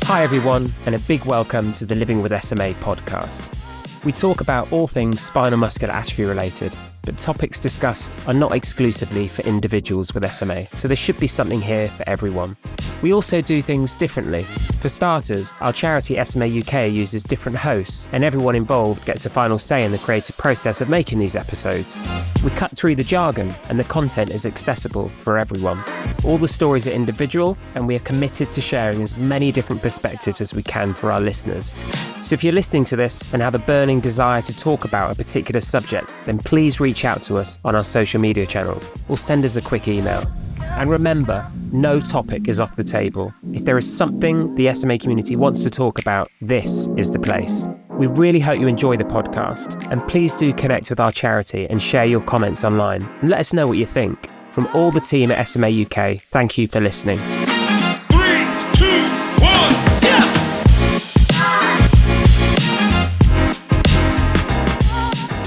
Hi everyone, and a big welcome to the Living with SMA podcast. We talk about all things spinal muscular atrophy related, but topics discussed are not exclusively for individuals with SMA, so there should be something here for everyone. We also do things differently. For starters, our charity SMA UK uses different hosts, and everyone involved gets a final say in the creative process of making these episodes. We cut through the jargon, and the content is accessible for everyone. All the stories are individual, and we are committed to sharing as many different perspectives as we can for our listeners. So if you're listening to this and have a burning desire to talk about a particular subject, then please reach out to us on our social media channels or send us a quick email. And remember, no topic is off the table. If there is something the SMA community wants to talk about, this is the place. We really hope you enjoy the podcast, and please do connect with our charity and share your comments online and let us know what you think. From all the team at SMA UK, thank you for listening. 3, 2, 1, yeah!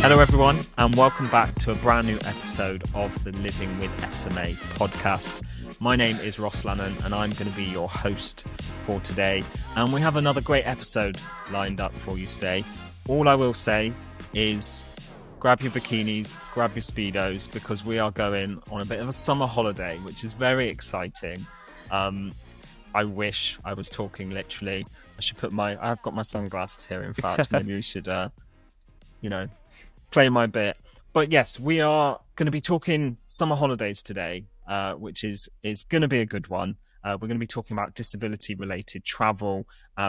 Hello everyone, and welcome back to a brand new episode of the Living with SMA podcast. My name is Ross Lannon, and I'm going to be your host for today. And we have another great episode lined up for you today. All I will say is grab your bikinis, grab your Speedos, because we are going on a bit of a summer holiday, which is very exciting. I wish I was talking literally. I've got my sunglasses here, in fact. Maybe we should, play my bit. But yes, we are going to be talking summer holidays today, which is going to be a good one. We're going to be talking about disability-related travel.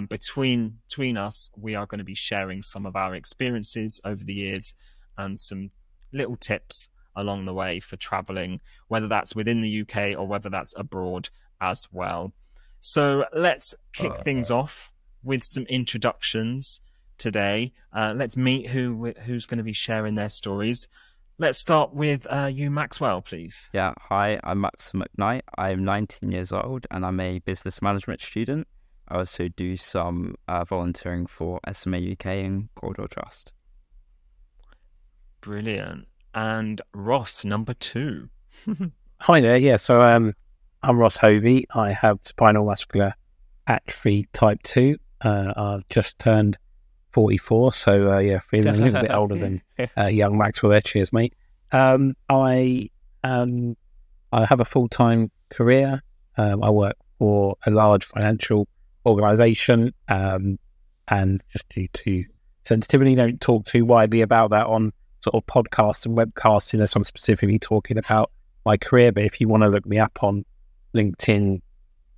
Between us, we are going to be sharing some of our experiences over the years and some little tips along the way for traveling, whether that's within the UK or whether that's abroad as well. So let's kick things off with some introductions today. Let's meet who's going to be sharing their stories. Let's start with you, Maxwell, please. Yeah, hi, I'm Max McKnight. I'm 19 years old and I'm a business management student. I also do some volunteering for SMA UK and Corridor Trust. Brilliant. And Ross, number 2. Hi there. Yeah, so I'm Ross Hovey. I have spinal muscular atrophy type 2. I've just turned 44, so feeling a little bit older than young Maxwell there. Cheers, mate. I have a full-time career. I work for a large financial organisation, and just due to sensitivity, don't talk too widely about that on sort of podcasts and webcasts unless I'm specifically talking about my career. But if you want to look me up on LinkedIn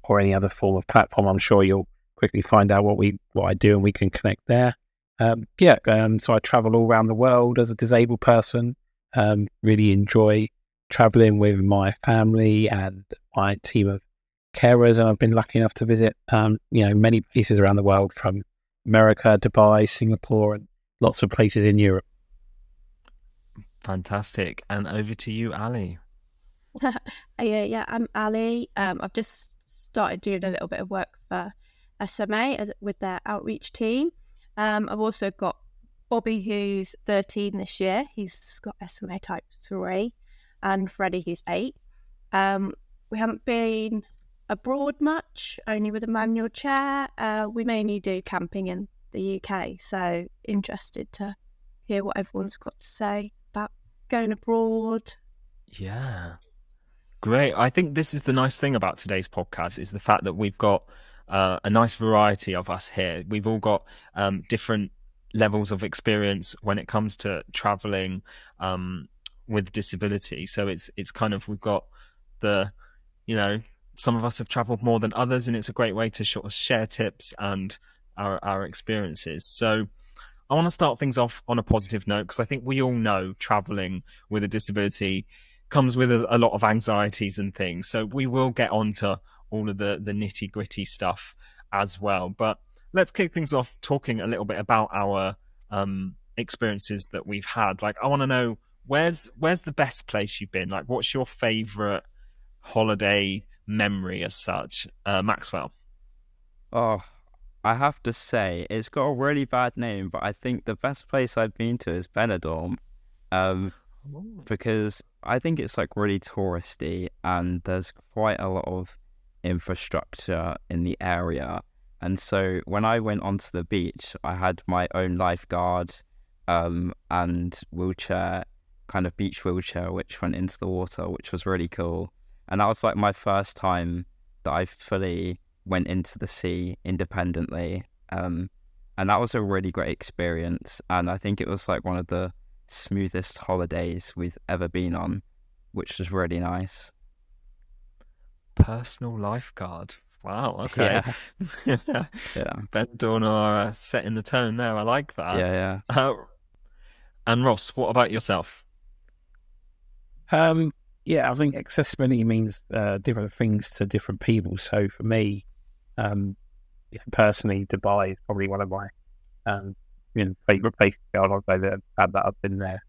or any other form of platform, I'm sure you'll quickly find out what I do, and we can connect there. So I travel all around the world as a disabled person. Really enjoy traveling with my family and my team of carers, and I've been lucky enough to visit many places around the world, from America, Dubai, Singapore, and lots of places in Europe. Fantastic. And over to you, Ali. Yeah, I'm Ali. I've just started doing a little bit of work for SMA with their outreach team. I've also got Bobby, who's 13 this year. He's got SMA type 3, and Freddie, who's 8. We haven't been abroad much, only with a manual chair. We mainly do camping in the UK, so interested to hear what everyone's got to say about going abroad. Yeah, great. I think this is the nice thing about today's podcast, is the fact that we've got a nice variety of us here. We've all got different levels of experience when it comes to traveling with disability. So it's kind of, we've got some of us have traveled more than others, and it's a great way to sort of share tips and our experiences. So I want to start things off on a positive note, because I think we all know traveling with a disability comes with a lot of anxieties and things. So we will get onto all of the nitty gritty stuff as well. But let's kick things off talking a little bit about our experiences that we've had. Like, I want to know, where's the best place you've been? Like, what's your favorite holiday memory as such? Maxwell. Oh, I have to say, it's got a really bad name, but I think the best place I've been to is Benidorm, because I think it's like really touristy and there's quite a lot of infrastructure in the area. And so when I went onto the beach, I had my own lifeguard and wheelchair, kind of beach wheelchair, which went into the water, which was really cool. And that was like my first time that I fully went into the sea independently. And that was a really great experience. And I think it was like one of the smoothest holidays we've ever been on, which was really nice. Personal lifeguard. Wow. Okay. Yeah. Yeah. Ben Dorn are setting the tone there. I like that. Yeah. And Ross, what about yourself? Yeah, I think accessibility means different things to different people. So for me, personally, Dubai is probably one of my favourite places to go on holiday that I've been there.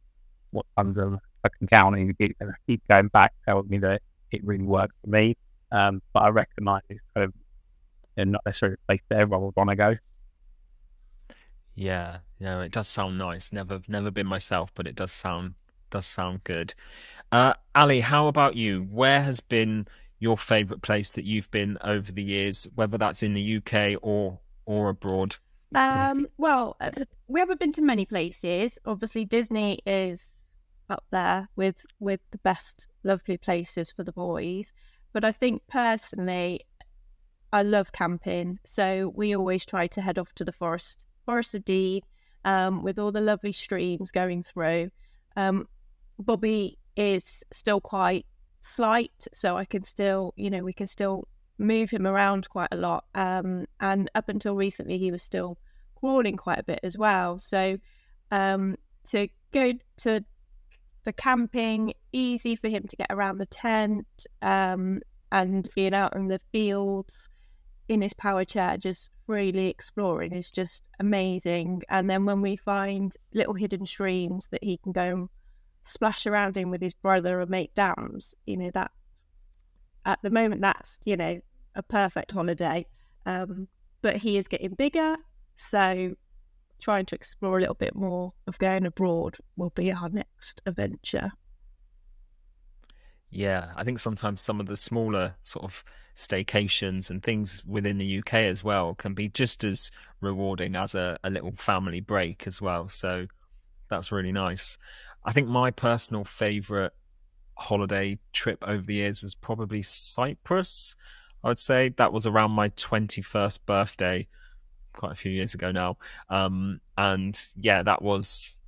What under I can count and keep going back, telling me that it really worked for me. But I recognise it's kind of not necessarily a place that everyone would want to go. Yeah, it does sound nice. Never been myself, but it does sound good. Ali, how about you? Where has been your favourite place that you've been over the years, whether that's in the UK or abroad? Well, we haven't been to many places. Obviously, Disney is up there with the best lovely places for the boys. But I think personally, I love camping. So we always try to head off to the Forest of Dean, with all the lovely streams going through. Bobby is still quite slight, so I can still, we can still move him around quite a lot. And up until recently, he was still crawling quite a bit as well. So to go to the camping, easy for him to get around the tent, and being out in the fields in his power chair, just freely exploring, is just amazing. And then when we find little hidden streams that he can go and splash around in with his brother and make dams, that's at the moment, that's a perfect holiday. But he is getting bigger, so trying to explore a little bit more of going abroad will be our next adventure. Yeah, I think sometimes some of the smaller sort of staycations and things within the UK as well can be just as rewarding as a little family break as well. So that's really nice. I think my personal favourite holiday trip over the years was probably Cyprus. I would say that was around my 21st birthday, quite a few years ago now. And yeah, that was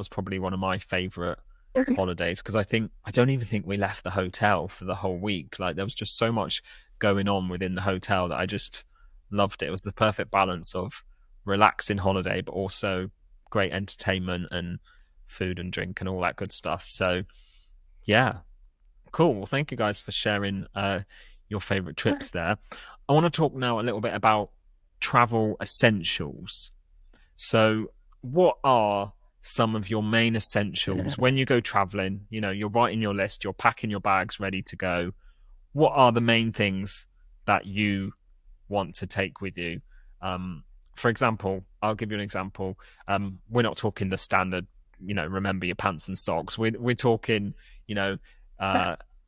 probably one of my favourite holidays, because I don't even think we left the hotel for the whole week. Like, there was just so much going on within the hotel that I just loved it. It was the perfect balance of relaxing holiday, but also great entertainment and food and drink and all that good stuff. So yeah, cool. Well, thank you guys for sharing your favorite trips there. I want to talk now a little bit about travel essentials. So what are some of your main essentials when you go traveling? You're writing your list, you're packing your bags ready to go. What are the main things that you want to take with you? For example, I'll give you an example. We're not talking the standard, remember your pants and socks. We're talking,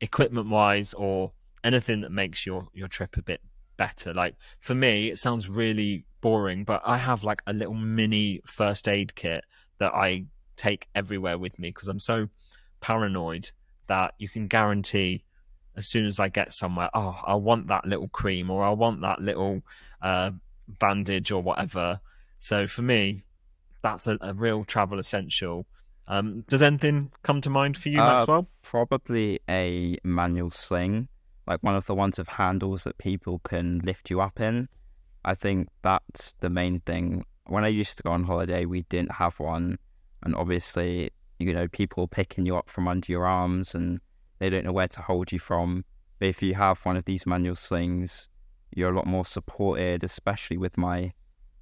equipment wise, or anything that makes your trip a bit better. Like, for me, it sounds really boring, but I have like a little mini first aid kit that I take everywhere with me, because I'm so paranoid that you can guarantee as soon as I get somewhere, I want that little cream, or I want that little bandage or whatever. So for me, that's a real travel essential. Does anything come to mind for you, Maxwell? Probably a manual sling, like one of the ones with handles that people can lift you up in. I think that's the main thing. When I used to go on holiday, we didn't have one. And obviously, people picking you up from under your arms and they don't know where to hold you from. But if you have one of these manual slings, you're a lot more supported, especially with my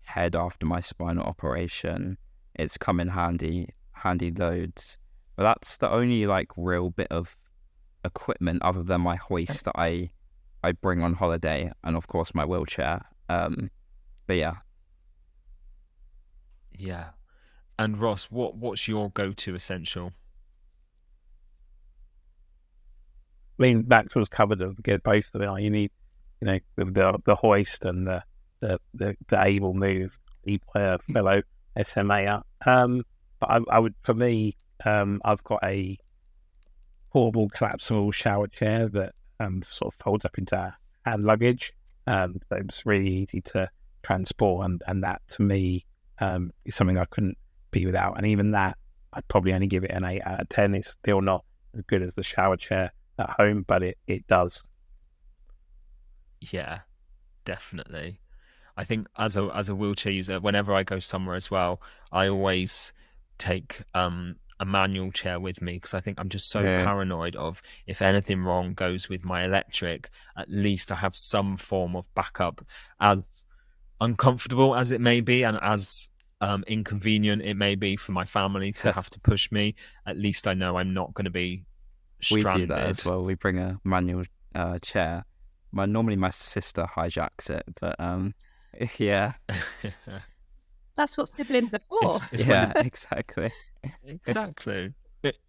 head after my spinal operation. It's come in handy loads. But that's the only real bit of equipment other than my hoist that I bring on holiday, and of course my wheelchair. But yeah. Yeah. And Ross, what's your go-to essential? Maxwell's covered them. Get both of them. You need, the hoist and the the able move by a fellow SMA. But I would, for me, I've got a portable collapsible shower chair that sort of folds up into hand luggage. So it's really easy to transport, and that to me is something I couldn't be without. And even that, I'd probably only give it an 8 out of 10. It's still not as good as the shower chair at home, but it does. Yeah, definitely. I think as a wheelchair user, whenever I go somewhere as well, I always take a manual chair with me, because I think I'm just so paranoid of, if anything wrong goes with my electric, at least I have some form of backup. As uncomfortable as it may be, and as inconvenient it may be for my family to have to push me, at least I know I'm not going to be stranded. We do that as well. We bring a manual chair. Normally my sister hijacks it, but yeah. That's what siblings are for. Yeah, exactly. Exactly.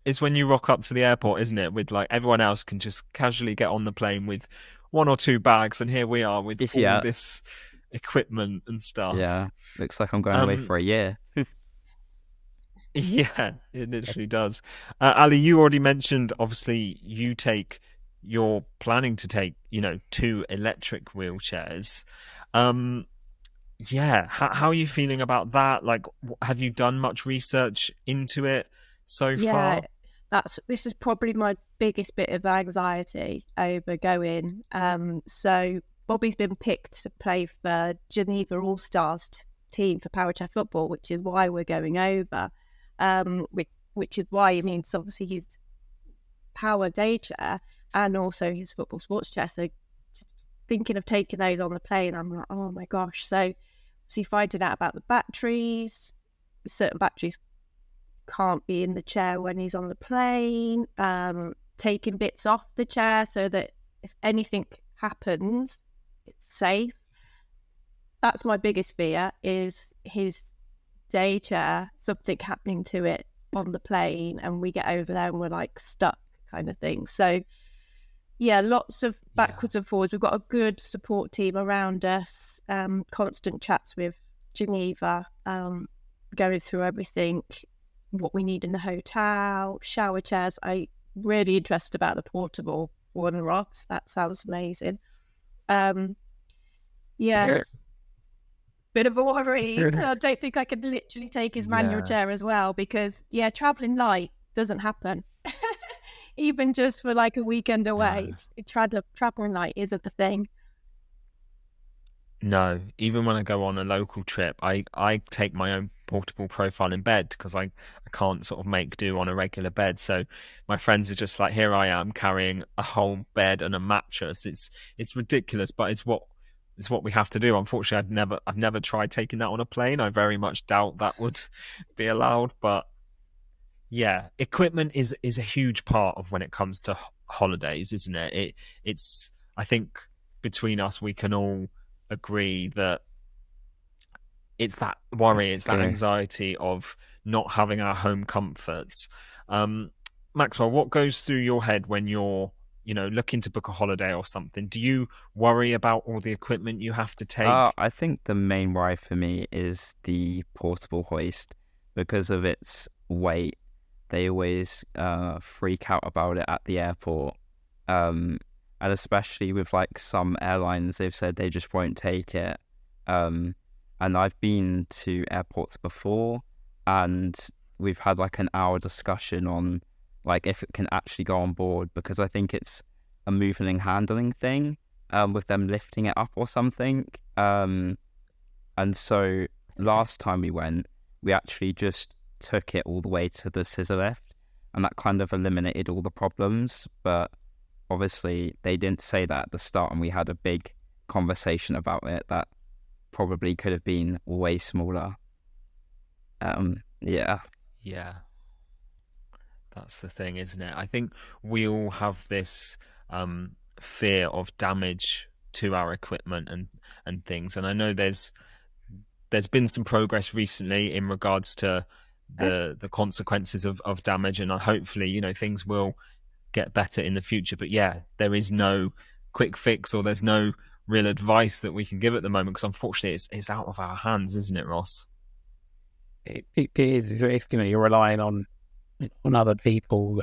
It's when you rock up to the airport, isn't it? With like, everyone else can just casually get on the plane with 1 or 2 bags, and here we are with all this equipment and stuff. Yeah, looks like I'm going away for a year. Yeah, it literally does. Ali, you already mentioned, obviously, you're planning to take, 2 electric wheelchairs. Yeah, how are you feeling about that? Like, have you done much research into it so far? This is probably my biggest bit of anxiety over going. So Bobby's been picked to play for Geneva All Stars team for Powerchair football, which is why we're going over. Which is why, obviously his power day chair and also his football sports chair. So thinking of taking those on the plane, I'm like, oh my gosh. So finding out about the batteries, certain batteries can't be in the chair when he's on the plane, taking bits off the chair so that if anything happens, it's safe. That's my biggest fear, is his day chair, something happening to it on the plane and we get over there and we're like stuck, kind of thing. So yeah, lots of backwards and forwards. We've got a good support team around us, constant chats with Geneva, going through everything, what we need in the hotel, shower chairs. I'm really interested about the portable one, Ross. That sounds amazing. Yeah. Bit of a worry. I don't think I could literally take his manual chair as well, because traveling light doesn't happen. Even just for like a weekend away, traveling light isn't the thing. No, even when I go on a local trip, I take my own portable profile in bed, because I can't sort of make do on a regular bed. So my friends are just like, here I am carrying a whole bed and a mattress. It's ridiculous, but it's what we have to do. Unfortunately, I've never tried taking that on a plane. I very much doubt that would be allowed. But yeah, equipment is a huge part of when it comes to holidays, isn't it? It's I think between us we can all agree that it's that worry, it's that anxiety of not having our home comforts. Maxwell, what goes through your head when you're looking to book a holiday or something? Do you worry about all the equipment you have to take? I think the main worry for me is the portable hoist. Because of its weight, they always freak out about it at the airport. And especially with like some airlines, they've said they just won't take it. And I've been to airports before, and we've had like an hour discussion on like if it can actually go on board, because I think it's a moving and handling thing, with them lifting it up or something. And so last time we went, we actually just took it all the way to the scissor lift, and that kind of eliminated all the problems. But obviously they didn't say that at the start, and we had a big conversation about it that probably could have been way smaller. Yeah. That's the thing, isn't it? I think we all have this fear of damage to our equipment and things. And I know there's been some progress recently in regards to the consequences of damage, and hopefully, things will get better in the future. But yeah, there is no quick fix, or there's no real advice that we can give at the moment, because unfortunately it's out of our hands, isn't it, Ross? It is. It's, you're relying on other people.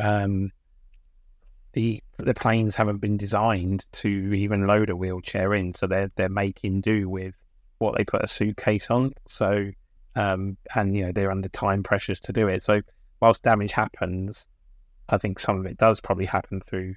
The planes haven't been designed to even load a wheelchair in, so they're making do with what they put a suitcase on. So, and they're under time pressures to do it. So, whilst damage happens, I think some of it does probably happen through.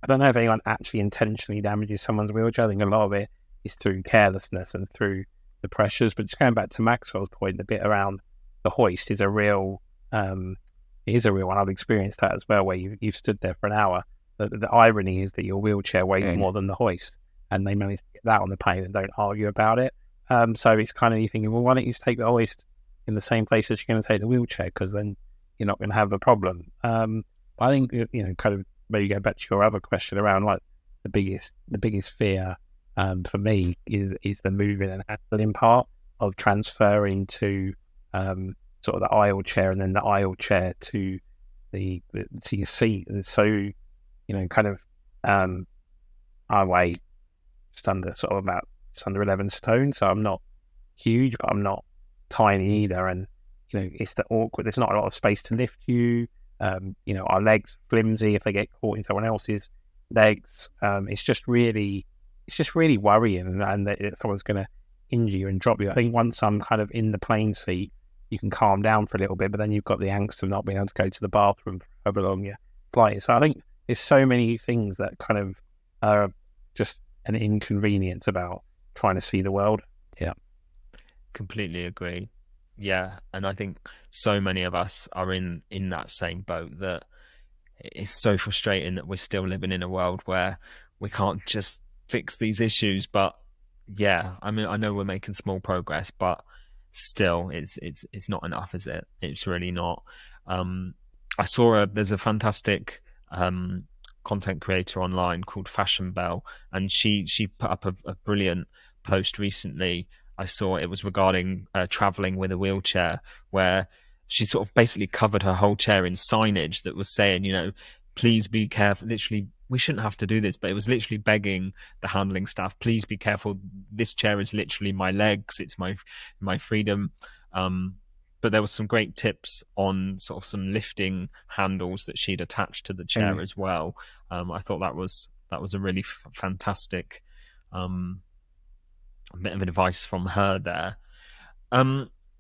I don't know if anyone actually intentionally damages someone's wheelchair. I think a lot of it is through carelessness and through the pressures. But just going back to Maxwell's point, the bit around the hoist is a real. It is a real one. I've experienced that as well, where you've stood there for an hour. The irony is that your wheelchair weighs more than the hoist, and they manage to get that on the plane and don't argue about it. So it's kind of you thinking, well, why don't you just take the hoist in the same place as you're going to take the wheelchair, because then you're not going to have a problem. I think kind of maybe go back to your other question around like the biggest fear for me is the moving and handling part of transferring to sort of the aisle chair, and then the aisle chair to to your seat. And so kind of I weigh just under 11 stone, so I'm not huge, but I'm not tiny either. And it's the awkward. There's not a lot of space to lift you. Our legs flimsy if they get caught in someone else's legs. It's just really worrying, and that someone's going to injure you and drop you. I think once I'm kind of in the plane seat, you can calm down for a little bit, but then you've got the angst of not being able to go to the bathroom for however long you fly. So I think there's so many things that kind of are just an inconvenience about trying to see the world. Yeah, completely agree. Yeah, and I think so many of us are in that same boat, that it's so frustrating that we're still living in a world where we can't just fix these issues. But yeah, I mean, I know we're making small progress, but still it's not enough, is it? It's really not. I saw there's a fantastic content creator online called Fashion Bell, and she put up a brilliant post recently. I saw it was regarding traveling with a wheelchair, where she sort of basically covered her whole chair in signage that was saying, please be careful. Literally, we shouldn't have to do this, but it was literally begging the handling staff, please be careful. This chair is literally my legs. It's my freedom. But there was some great tips on sort of some lifting handles that she'd attached to the chair as well. I thought that was a really fantastic bit of advice from her there.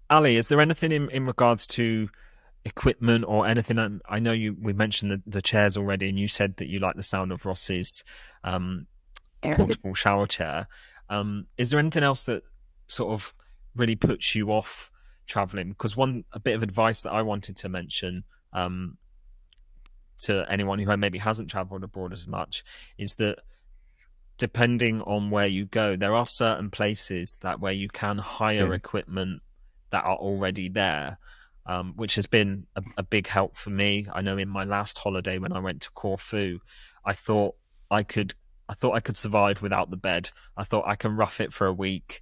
Ali, is there anything in regards to equipment or anything? I know we mentioned the chairs already, and you said that you like the sound of Ross's portable shower chair. Is there anything else that sort of really puts you off traveling? Because a bit of advice that I wanted to mention to anyone who maybe hasn't traveled abroad as much is that depending on where you go, there are certain places where you can hire equipment that are already there, which has been a big help for me. I know in my last holiday when I went to Corfu, I thought I could survive without the bed. I thought I can rough it for a week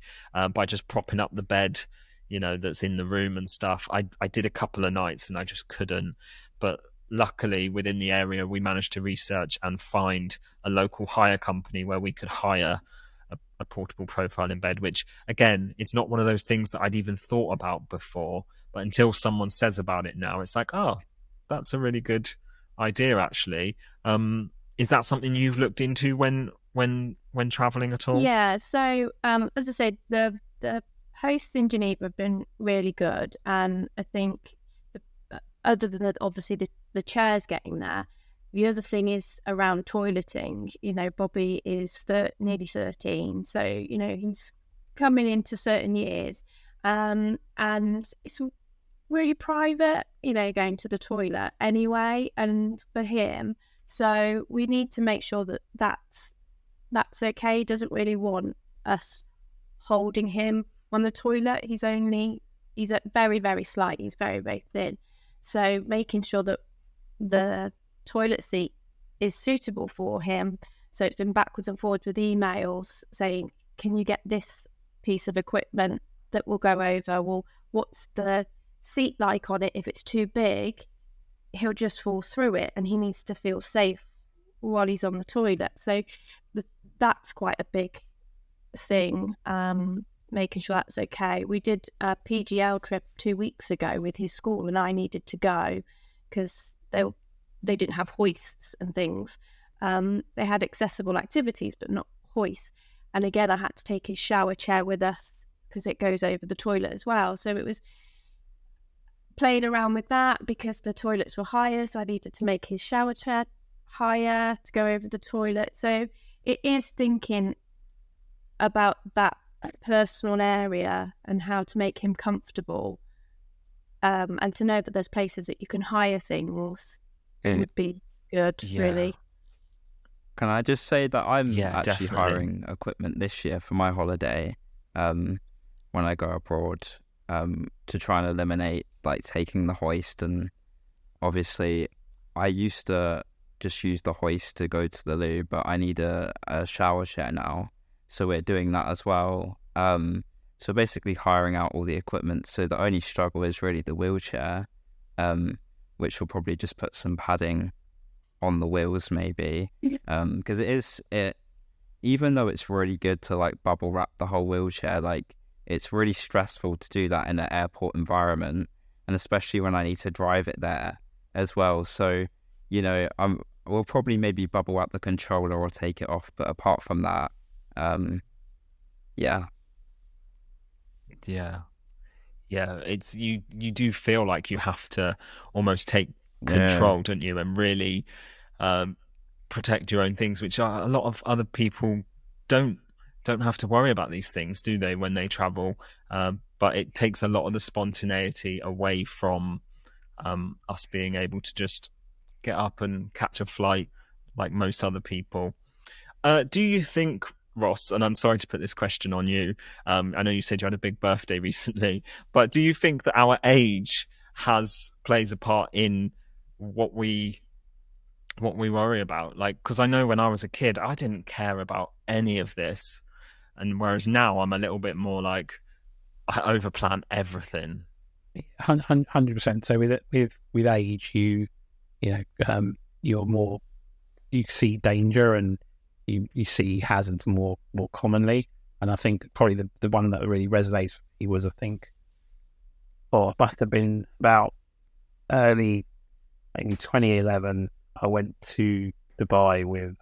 by just propping up the bed, that's in the room and stuff. I did a couple of nights and I just couldn't. But luckily, within the area, we managed to research and find a local hire company where we could hire a portable profile in bed, which, again, it's not one of those things that I'd even thought about before. But until someone says about it now, it's like, oh, that's a really good idea, actually. Is that something you've looked into when traveling at all? Yeah, so as I said, the hosts in Geneva have been really good, and I think other than obviously the chairs getting there, the other thing is around toileting. Bobby is nearly 13, so he's coming into certain years, and it's really private, going to the toilet anyway, and for him, so we need to make sure that that's okay. He doesn't really want us holding him on the toilet. He's very, very slight. He's very, very thin. So making sure that the toilet seat is suitable for him. So it's been backwards and forwards with emails saying, can you get this piece of equipment that will go over? Well, what's the seat like on it? If it's too big, he'll just fall through it, and he needs to feel safe while he's on the toilet. So that's quite a big thing, making sure that's okay. We did a PGL trip 2 weeks ago with his school, and I needed to go because they didn't have hoists and things. They had accessible activities, but not hoists. And again, I had to take his shower chair with us because it goes over the toilet as well. So it was playing around with that because the toilets were higher, so I needed to make his shower chair higher to go over the toilet. So it is thinking about that personal area and how to make him comfortable, and to know that there's places that you can hire things would be good. Really. Can I just say that I'm definitely actually hiring equipment this year for my holiday, when I go abroad, to try and eliminate like taking the hoist. And obviously I used to just use the hoist to go to the loo, but I need a shower chair now, so we're doing that as well. So basically hiring out all the equipment. So the only struggle is really the wheelchair, which will probably just put some padding on the wheels maybe, because even though it's really good to like bubble wrap the whole wheelchair, like it's really stressful to do that in an airport environment, and especially when I need to drive it there as well. So, you know, we'll probably maybe bubble wrap the controller or take it off, but apart from that, it's you do feel like you have to almost take control, don't you, and really protect your own things, which a lot of other people don't have to worry about these things, do they, when they travel? But it takes a lot of the spontaneity away from us being able to just get up and catch a flight like most other people. Do you think, Ross, and I'm sorry to put this question on you, I know you said you had a big birthday recently, but do you think that our age plays a part in what we worry about? Like, because I know when I was a kid, I didn't care about any of this, and whereas now I'm a little bit more like, I overplan everything. 100%. So with age, you're more, you see danger and you see hazards more commonly. And I think probably the one that really resonates with me was, it must have been about early, maybe 2011. I went to Dubai with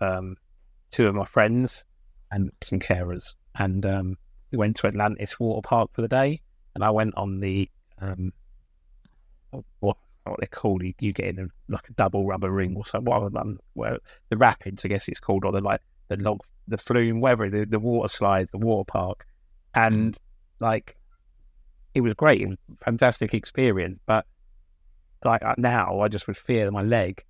two of my friends and some carers, and we went to Atlantis Water Park for the day. And I went on the what they're called. You get in like a double rubber ring or something. The rapids, I guess it's called, or the flume, whatever, the water slides, the water park, and like it was great. It was a fantastic experience, but like now I just would fear that my leg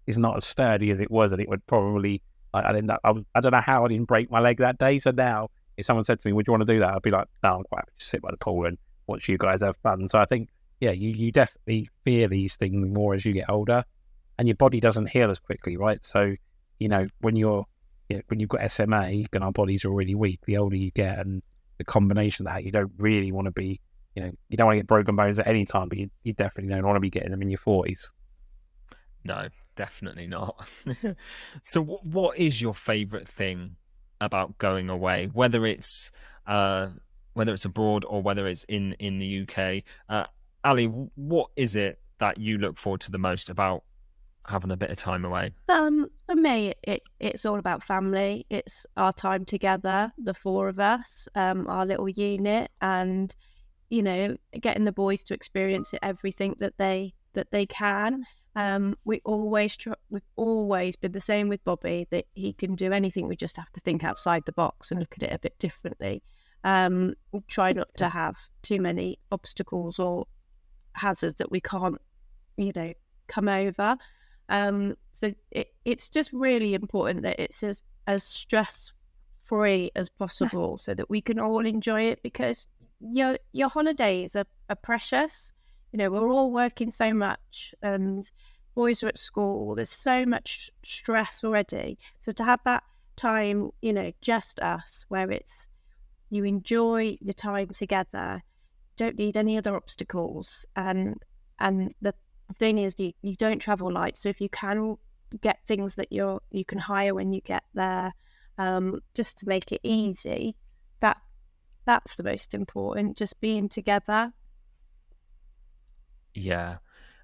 is not as sturdy as it was, and it would probably I don't know how I didn't break my leg that day. So now if someone said to me, would you want to do that, I'd be like, no, I'm quite happy to sit by the pool and watch you guys have fun. So I think you definitely fear these things more as you get older, and your body doesn't heal as quickly, right? So when you've got SMA and our bodies are really weak, the older you get, and the combination of that, you don't really want to be, you don't want to get broken bones at any time, but you definitely don't want to be getting them in your 40s. No, definitely not. So what is your favourite thing about going away, whether it's abroad or whether it's in the UK? Ali, what is it that you look forward to the most about having a bit of time away? For me, it's all about family. It's our time together, the four of us, our little unit, and getting the boys to experience everything that they can. We've always been the same with Bobby, that he can do anything. We just have to think outside the box and look at it a bit differently. We try not to have too many obstacles or hazards that we can't, come over. So it's just really important that it's as stress-free as possible, so that we can all enjoy it, because your holidays are precious. We're all working so much, and boys are at school. There's so much stress already. So to have that time, just us, where it's you enjoy your time together, don't need any other obstacles, and the thing is, you don't travel light. So if you can get things that you can hire when you get there, just to make it easy. That's the most important, just being together. Yeah.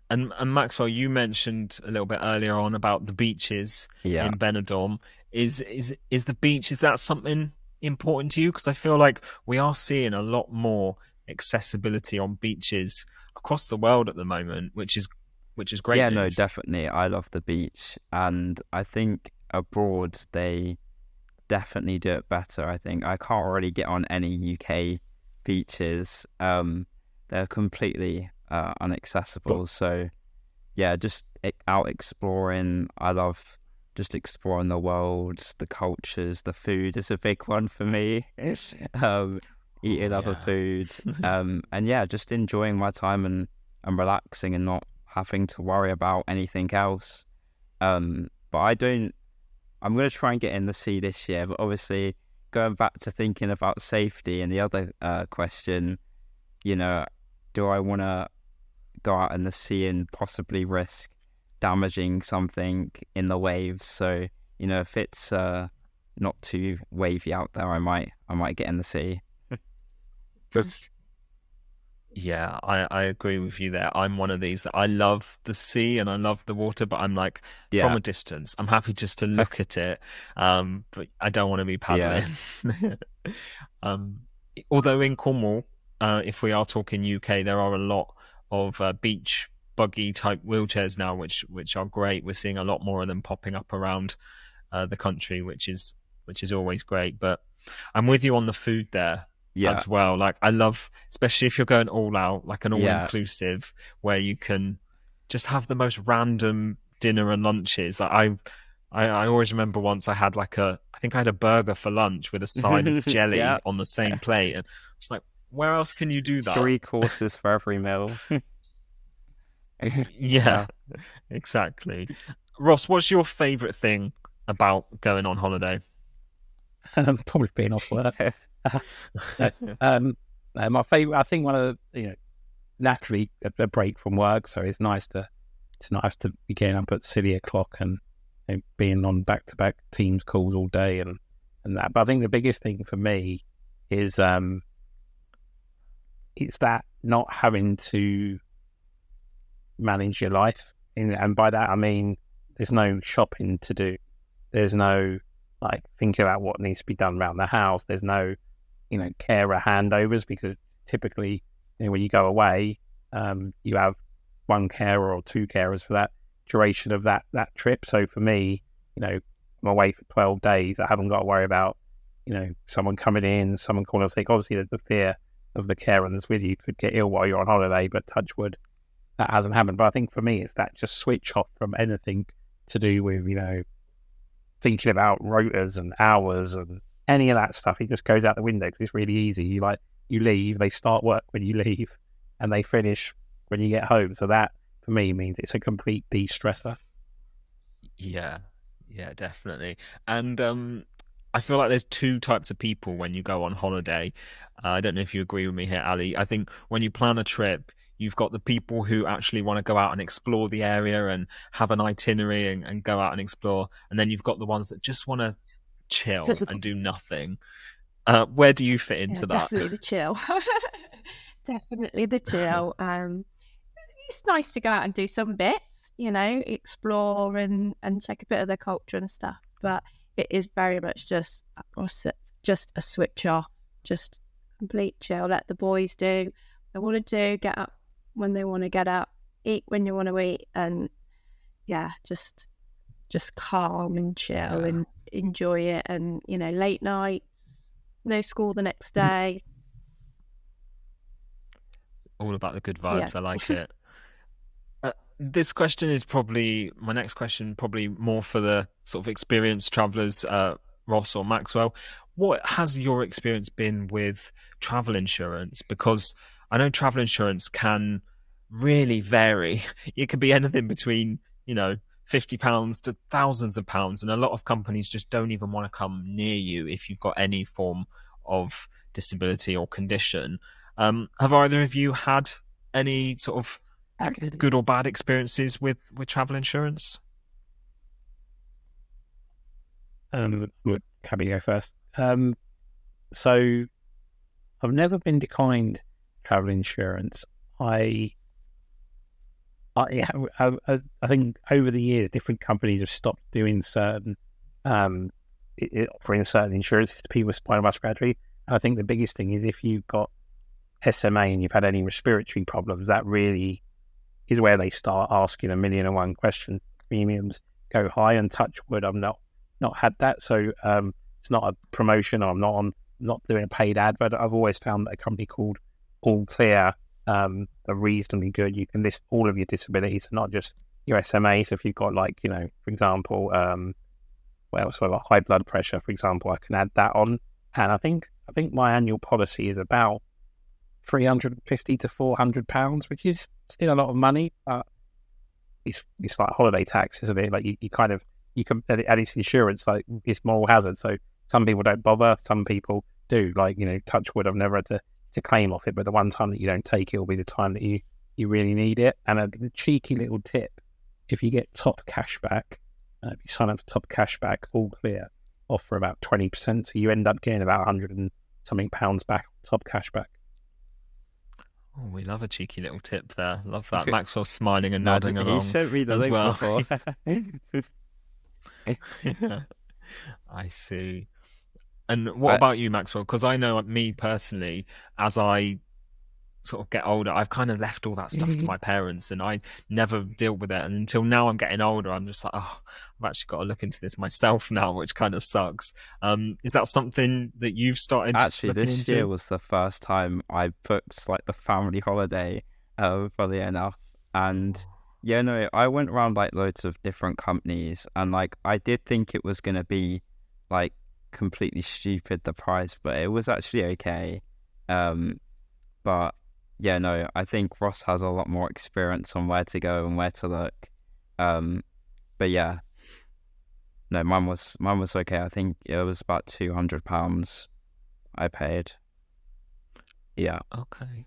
And Maxwell, you mentioned a little bit earlier on about the beaches Yeah. in Benidorm. Is the beach, is that something important to you? Because I feel like we are seeing a lot more accessibility on beaches across the world at the moment, which is great Yeah, news. no, definitely. I love the beach, and I think abroad they definitely do it better. I think I can't really get on any UK beaches. They're completely inaccessible. So yeah, just out exploring. I love just exploring the world, the cultures, the food is a big one for me. Eating other food, and yeah, just enjoying my time and relaxing and not having to worry about anything else. But I'm going to try and get in the sea this year, but obviously going back to thinking about safety and the other question, you know, do I want to go out in the sea and possibly risk damaging something in the waves? So, you know, if it's not too wavy out there, I might get in the sea. Yeah, I agree with you there. I'm one of these that I love the sea and I love the water, but I'm like, from a distance. I'm happy just to look at it, but I don't want to be paddling. Although in Cornwall, if we are talking UK, there are a lot of beach buggy type wheelchairs now, which are great. We're seeing a lot more of them popping up around the country, which is always great. But I'm with you on the food there. As well. Like I love, especially if you're going all out, like an all-inclusive where you can just have the most random dinner and lunches. Like I always remember once I had I think I had a burger for lunch with a side of jelly on the same plate, and it's like, where else can you do that? 3 courses for every meal. Yeah, exactly. Ross, what's your favourite thing about going on holiday? Probably being off work. My favourite, I think one of the, naturally a break from work, so it's nice to not have to be getting up at silly o'clock and being on back-to-back Teams calls all day and that. But I think the biggest thing for me is it's that not having to manage your life, and by that I mean there's no shopping to do, there's no thinking about what needs to be done around the house, there's no carer handovers, because typically when you go away you have one carer or 2 carers for that duration of that trip. So for me, I'm away for 12 days, I haven't got to worry about someone coming in, someone calling sick. Obviously there's the fear of the carer that's with you could get ill while you're on holiday, but touch wood, that hasn't happened. But I think for me it's that just switch off from anything to do with thinking about rotas and hours and any of that stuff. It just goes out the window because it's really easy. You leave, they start work when you leave, and they finish when you get home. So that, for me, means it's a complete de-stressor. Yeah, definitely. And I feel like there's 2 types of people when you go on holiday. I don't know if you agree with me here, Ali. I think when you plan a trip, you've got the people who actually want to go out and explore the area and have an itinerary and go out and explore. And then you've got the ones that just want to chill and do nothing. Where do you fit into that? Definitely the chill. Definitely the chill. It's nice to go out and do some bits, explore and check a bit of the culture and stuff. But it is very much just a switch off, just complete chill. Let the boys do what they want to do, get up when they want to get up, eat when you want to eat, and just calm and chill and enjoy it. And late nights, no school the next day. All about the good vibes. I like it. This question is my next question, probably more for the sort of experienced travellers, Ross or Maxwell. What has your experience been with travel insurance? Because I know travel insurance can really vary. It could be anything between, £50 to thousands of pounds, and a lot of companies just don't even want to come near you if you've got any form of disability or condition. Have either of you had any sort of good or bad experiences with travel insurance? Cabby go first. So I've never been declined travel insurance. I think over the years, different companies have stopped doing certain, offering certain insurances to people with spinal muscular atrophy. And I think the biggest thing is if you've got SMA and you've had any respiratory problems, that really is where they start asking 1,000,001 question. Premiums go high, and touch wood, I've not had that. So it's not a promotion. I'm not doing a paid advert. I've always found that a company called All Clear are reasonably good. You can list all of your disabilities, not just your SMA. So if you've got, like, for example, high blood pressure, for example, I can add that on. And I think my annual policy is about £350 to £400, which is still a lot of money, but it's like holiday tax, isn't it? Like you can, and it's insurance, like it's moral hazard. So some people don't bother, some people do. Like, touch wood, I've never had to claim off it, but the one time that you don't take it will be the time that you really need it. And a cheeky little tip: if you get top cashback, if you sign up for top cashback, All Clear offer about 20%, so you end up getting about 100 and something pounds back top cashback. Oh, we love a cheeky little tip there. Love that. Maxwell's smiling and nodding along. He sent me the as link well. before. Yeah, I see. And what about you, Maxwell? Because I know me personally, as I sort of get older, I've kind of left all that stuff to my parents, and I never deal with it. And until now I'm getting older, I'm just like, I've actually got to look into this myself now, which kind of sucks. Is that something that you've started Actually, looking this into? year was the first time I booked like the family holiday, funny enough. And yeah, no, I went around like loads of different companies, and like I did think it was going to be like completely stupid, the price, but it was actually okay. But yeah, no, I think Ross has a lot more experience on where to go and where to look. But yeah, no, mine was okay. I think it was about £200 I paid. Yeah. Okay,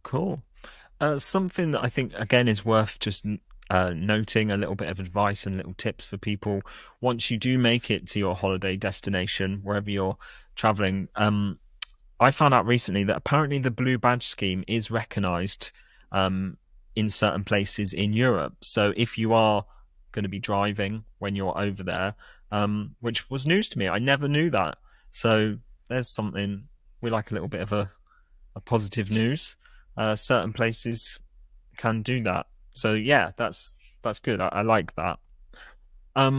cool. Something that I think, again, is worth just noting, a little bit of advice and little tips for people once you do make it to your holiday destination, wherever you're traveling. I found out recently that apparently the Blue Badge scheme is recognised in certain places in Europe. So if you are going to be driving when you're over there, which was news to me, I never knew that. So there's something, we like a little bit of a positive news. Certain places can do that. So yeah, that's good. I like that. I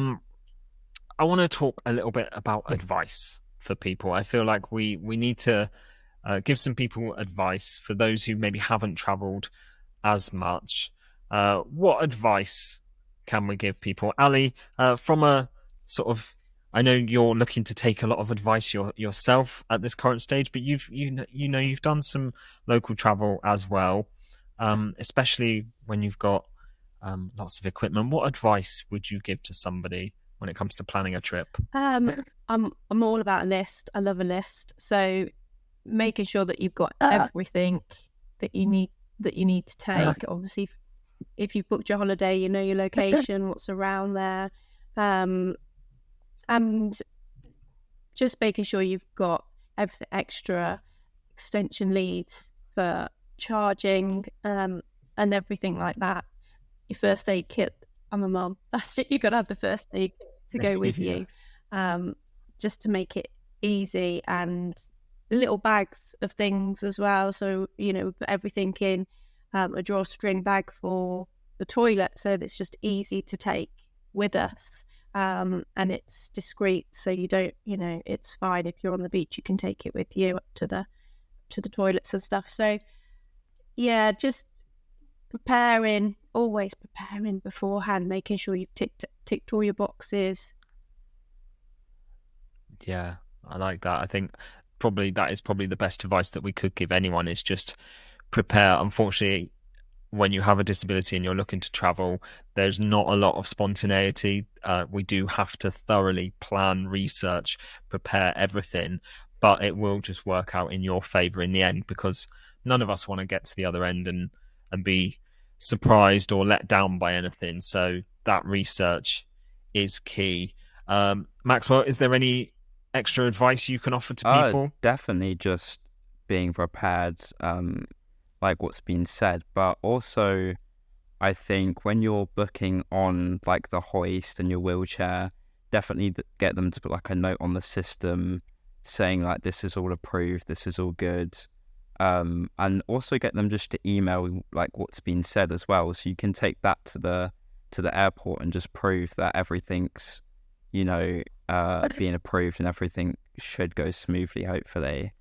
want to talk a little bit about advice for people. I feel like we need to give some people advice for those who maybe haven't travelled as much. What advice can we give people? Ali, from a sort of, I know you're looking to take a lot of advice yourself at this current stage, but you've done some local travel as well, especially when you've got lots of equipment. What advice would you give to somebody when it comes to planning a trip? I'm all about a list. I love a list. So making sure that you've got everything that you need to take. Obviously, if you've booked your holiday, you know your location, what's around there, and just making sure you've got everything extra, extension leads for charging, and everything like that. Your first aid kit. I'm a mum. That's it. You've got to have the first aid kit to go with you, just to make it easy, and little bags of things as well. So, put everything in a drawstring bag for the toilet, so that it's just easy to take with us, and it's discreet, so you don't, it's fine if you're on the beach, you can take it with you up to the toilets and stuff. So yeah, just always preparing beforehand, making sure you've ticked all your boxes. Yeah, I like that. I think that is probably the best advice that we could give anyone, is just prepare. Unfortunately, when you have a disability and you're looking to travel, there's not a lot of spontaneity. We do have to thoroughly plan, research, prepare everything, but it will just work out in your favour in the end, because none of us want to get to the other end and be surprised or let down by anything. So that research is key. Maxwell, is there any extra advice you can offer to people? Definitely just being prepared, like what's been said, but also I think when you're booking on like the hoist and your wheelchair, definitely get them to put like a note on the system saying like this is all approved, this is all good, and also get them just to email like what's been said as well, so you can take that to the airport and just prove that everything's being approved and everything should go smoothly, hopefully.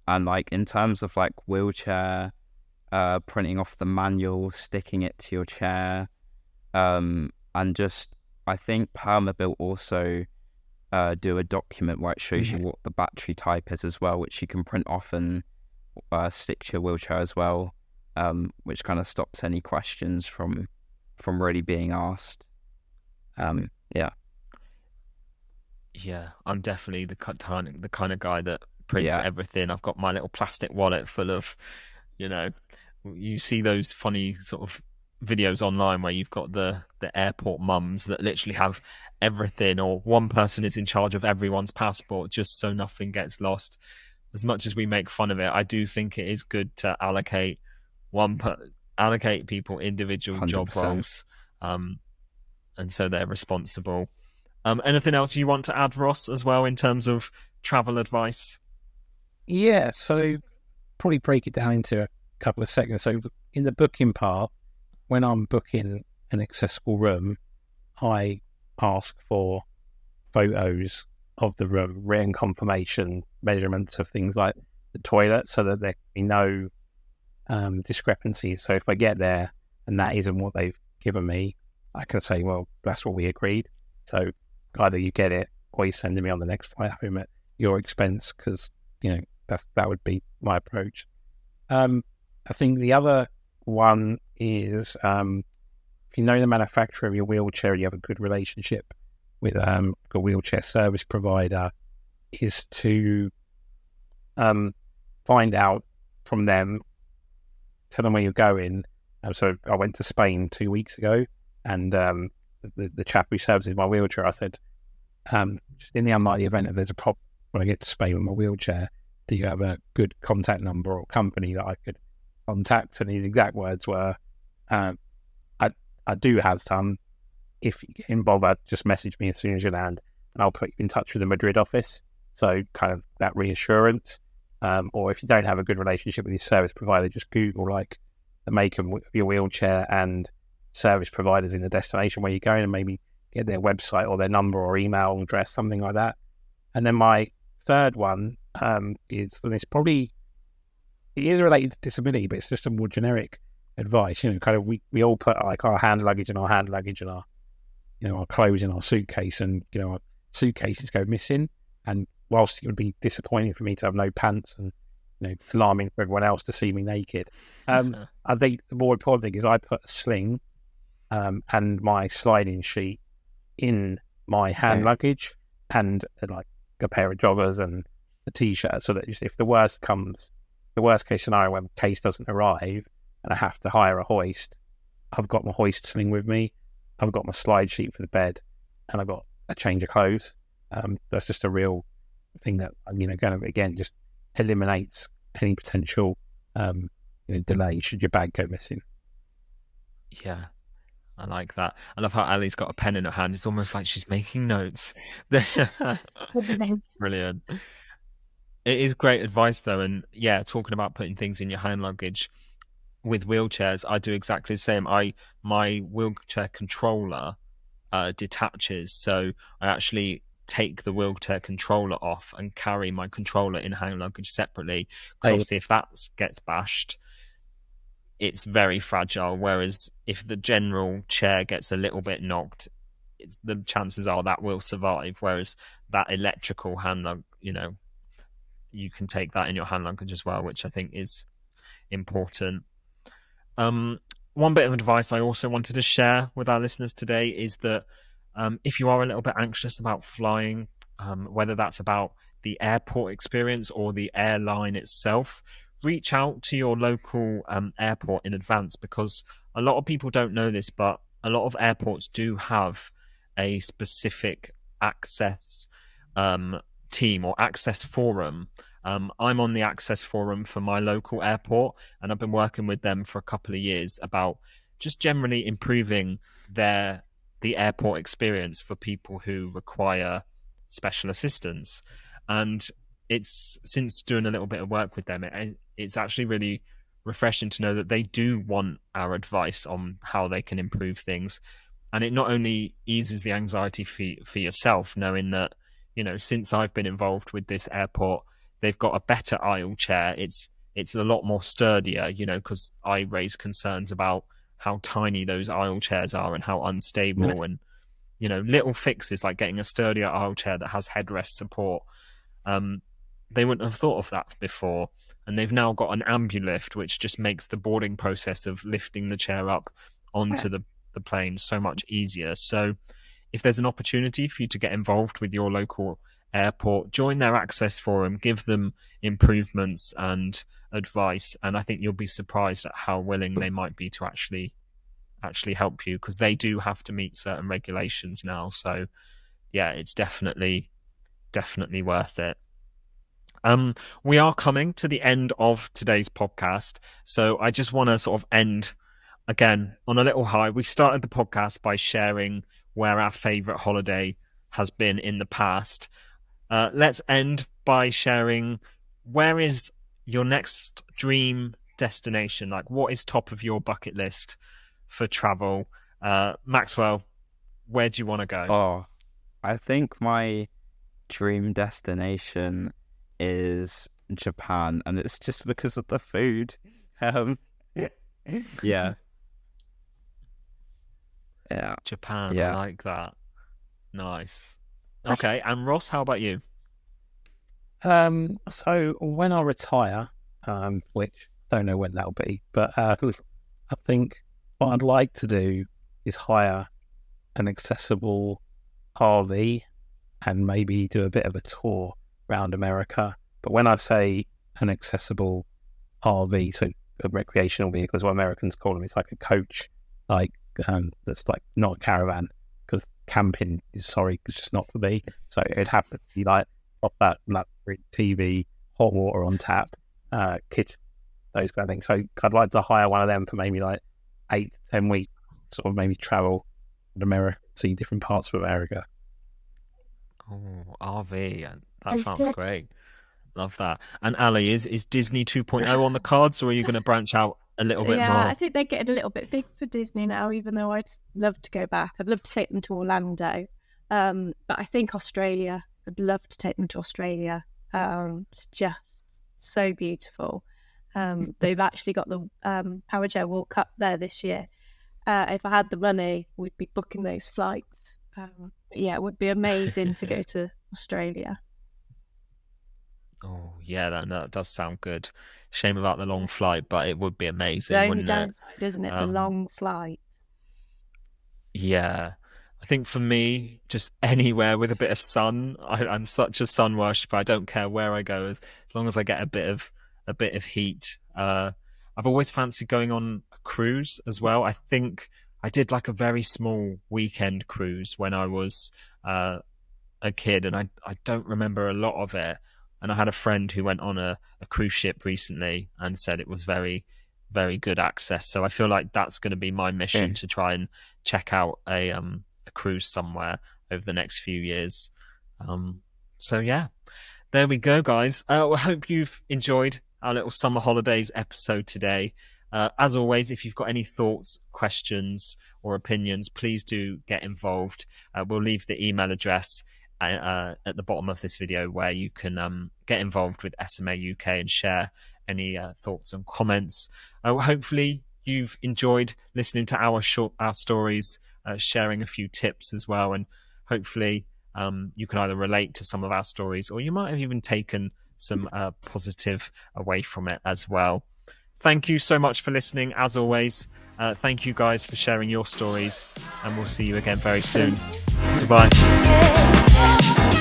And like in terms of like wheelchair, printing off the manual, sticking it to your chair, and just I think Permabuilt also do a document where it shows you what the battery type is as well, which you can print off and stick to your wheelchair as well, which kind of stops any questions from really being asked. Yeah, I'm definitely the kind of guy that prints everything. I've got my little plastic wallet full of, you see those funny sort of videos online where you've got the airport mums that literally have everything, or one person is in charge of everyone's passport just so nothing gets lost. As much as we make fun of it, I do think it is good to allocate people individual 100%. Job roles, and so they're responsible. Anything else you want to add, Ross, as well in terms of travel advice? Yeah, so probably break it down into a couple of seconds. So in the booking part, when I'm booking an accessible room, I ask for photos of the room, written confirmation, measurements of things like the toilet, so that there can be no discrepancies. So if I get there and that isn't what they've given me, I can say, well, that's what we agreed. So either you get it or you're sending me on the next flight home at your expense, because, that would be my approach. I think the other one is if you know the manufacturer of your wheelchair, you have a good relationship with a wheelchair service provider, is to find out from them, tell them where you're going. So I went to Spain 2 weeks ago, and the chap who services my wheelchair, I said, just in the unlikely event that there's a problem when I get to Spain with my wheelchair, do you have a good contact number or company that I could contact? And his exact words were, I do have some. If you get involved, just message me as soon as you land, and I'll put you in touch with the Madrid office. So kind of that reassurance. Or if you don't have a good relationship with your service provider, just Google like the make of your wheelchair and service providers in the destination where you're going, and maybe get their website or their number or email address, something like that. And then my third one is, and it's probably, it is related to disability, but it's just a more generic advice. Kind of we all put like our hand luggage and our our clothes in our suitcase, and our suitcases go missing. And whilst it would be disappointing for me to have no pants and alarming for everyone else to see me naked, I think the more important thing is I put a sling and my sliding sheet in my hand luggage, and like a pair of joggers and a t-shirt, so that if the worst case scenario when the case doesn't arrive and I have to hire a hoist, I've got my hoist sling with me, I've got my slide sheet for the bed, and I've got a change of clothes. That's just a real thing that kind of again just eliminates any potential delay should your bag go missing. Yeah, I like that. I love how Ali's got a pen in her hand. It's almost like she's making notes. Brilliant. It is great advice though, and yeah, talking about putting things in your hand luggage with wheelchairs, I do exactly the same. My wheelchair controller detaches, so I actually take the wheelchair controller off and carry my controller in hand luggage separately, because obviously if that gets bashed, it's very fragile, whereas if the general chair gets a little bit knocked, the chances are that will survive, whereas that electrical hand lug, you can take that in your hand luggage as well, which I think is important. One bit of advice I also wanted to share with our listeners today is that if you are a little bit anxious about flying, whether that's about the airport experience or the airline itself, reach out to your local airport in advance, because a lot of people don't know this, but a lot of airports do have a specific access team or access forum. I'm on the access forum for my local airport, and I've been working with them for a couple of years about just generally improving the airport experience for people who require special assistance. And it's, since doing a little bit of work with them, it's actually really refreshing to know that they do want our advice on how they can improve things. And it not only eases the anxiety for yourself, knowing that, since I've been involved with this airport, they've got a better aisle chair. It's a lot more sturdier, because I raise concerns about how tiny those aisle chairs are and how unstable, and, little fixes like getting a sturdier aisle chair that has headrest support. They wouldn't have thought of that before. And they've now got an ambulift, which just makes the boarding process of lifting the chair up onto the plane so much easier. So if there's an opportunity for you to get involved with your local airport, join their access forum, give them improvements and advice, and I think you'll be surprised at how willing they might be to actually help you, because they do have to meet certain regulations now. So yeah, it's definitely worth it. We are coming to the end of today's podcast, so I just want to sort of end again on a little high. We started the podcast by sharing where our favorite holiday has been in the past. Let's end by sharing, where is your next dream destination? Like, what is top of your bucket list for travel? Maxwell, where do you want to go? Oh, I think my dream destination is Japan, and it's just because of the food. Yeah. Japan, yeah. I like that. Nice. Okay, and Ross, how about you? So when I retire, which I don't know when that'll be, but I think what I'd like to do is hire an accessible RV and maybe do a bit of a tour around America. But when I say an accessible RV, so a recreational vehicle is what Americans call them. It's like a coach, like that's like not a caravan, because camping is just not for me. So it'd have to be like off that TV, hot water on tap, kitchen, those kind of things. So I'd like to hire one of them for maybe like 8 to 10 weeks, sort of maybe travel to America, see different parts of America. Oh, RV, that sounds great. Love that. And Ali, is Disney 2.0 on the cards, or are you going to branch out a little bit more? Yeah, I think they're getting a little bit big for Disney now, even though I'd love to go back. I'd love to take them to Orlando. But I think Australia, I'd love to take them to Australia. It's just so beautiful. They've actually got the Power Chair World Cup there this year. If I had the money, we'd be booking those flights. Yeah, it would be amazing to go to Australia. Oh, yeah, that does sound good. Shame about the long flight, but it would be amazing, The only wouldn't downside, it? isn't it? The long flight. Yeah. I think for me, just anywhere with a bit of sun. I'm such a sun worshipper. I don't care where I go, as long as I get a bit of heat. I've always fancied going on a cruise as well. I think I did like a very small weekend cruise when I was a kid, and I don't remember a lot of it. And I had a friend who went on a cruise ship recently and said it was very, very good access. So I feel like that's going to be my mission, to try and check out a cruise somewhere over the next few years. So yeah, there we go, guys. I hope you've enjoyed our little summer holidays episode today. As always, if you've got any thoughts, questions, or opinions, please do get involved. We'll leave the email address at the bottom of this video, where you can get involved with SMA UK and share any thoughts and comments. Hopefully you've enjoyed listening to our stories, sharing a few tips as well, and hopefully you can either relate to some of our stories, or you might have even taken some positive away from it as well. Thank you so much for listening, as always. Thank you guys for sharing your stories, and we'll see you again very soon. Goodbye.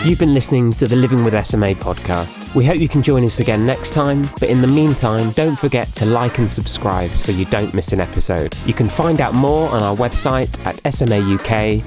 You've been listening to the Living with SMA podcast. We hope you can join us again next time, but in the meantime, don't forget to like and subscribe so you don't miss an episode. You can find out more on our website at smauk.org.uk.